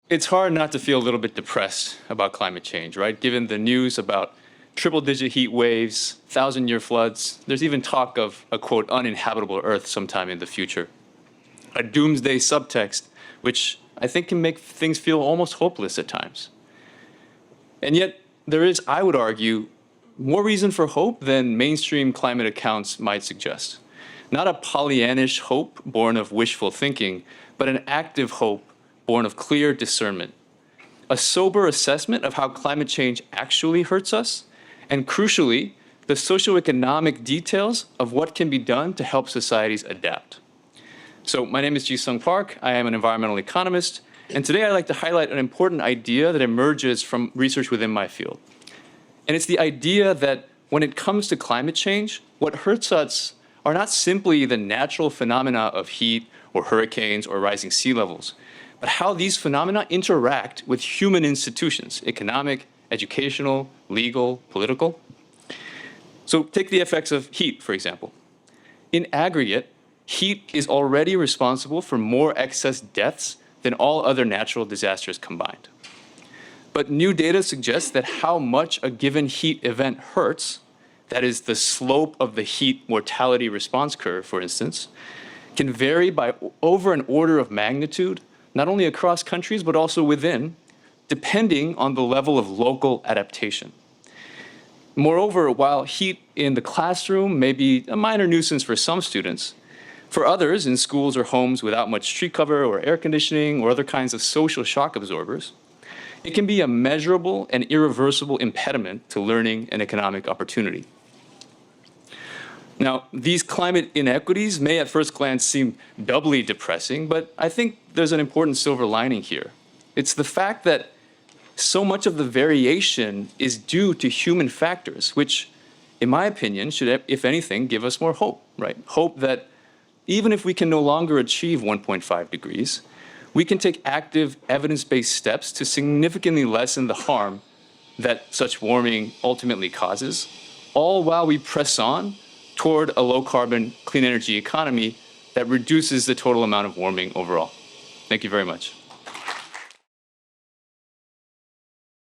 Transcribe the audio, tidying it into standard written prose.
It's hard not to feel a little bit depressed about climate change, right? Given the news about triple-digit heat waves, thousand-year floods, there's even talk of a, quote, uninhabitable Earth sometime in the future. A doomsday subtext, which I think can make things feel almost hopeless at times. And yet, there is, I would argue, more reason for hope than mainstream climate accounts might suggest. Not a Pollyannish hope born of wishful thinking, but an active hope born of clear discernment. A sober assessment of how climate change actually hurts us, and crucially, the socioeconomic details of what can be done to help societies adapt. So my name is Jisung Park. I am an environmental economist, and today I'd like to highlight an important idea that emerges from research within my field. And it's the idea that when it comes to climate change, what hurts us are not simply the natural phenomena of heat or hurricanes or rising sea levels, but how these phenomena interact with human institutions, economic, educational, legal, political. So take the effects of heat, for example. In aggregate, heat is already responsible for more excess deaths than all other natural disasters combined. But new data suggests that how much a given heat event hurts, that is the slope of the heat mortality response curve, for instance, can vary by over an order of magnitude, not only across countries, but also within, depending on the level of local adaptation. Moreover, while heat in the classroom may be a minor nuisance for some students, for others in schools or homes without much tree cover or air conditioning or other kinds of social shock absorbers, it can be a measurable and irreversible impediment to learning and economic opportunity. Now, these climate inequities may at first glance seem doubly depressing, but I think there's an important silver lining here. It's the fact that so much of the variation is due to human factors, which, in my opinion, should, if anything, give us more hope, right? Hope that even if we can no longer achieve 1.5 degrees, we can take active, evidence-based steps to significantly lessen the harm that such warming ultimately causes, all while we press on toward a low-carbon, clean energy economy that reduces the total amount of warming overall. Thank you very much.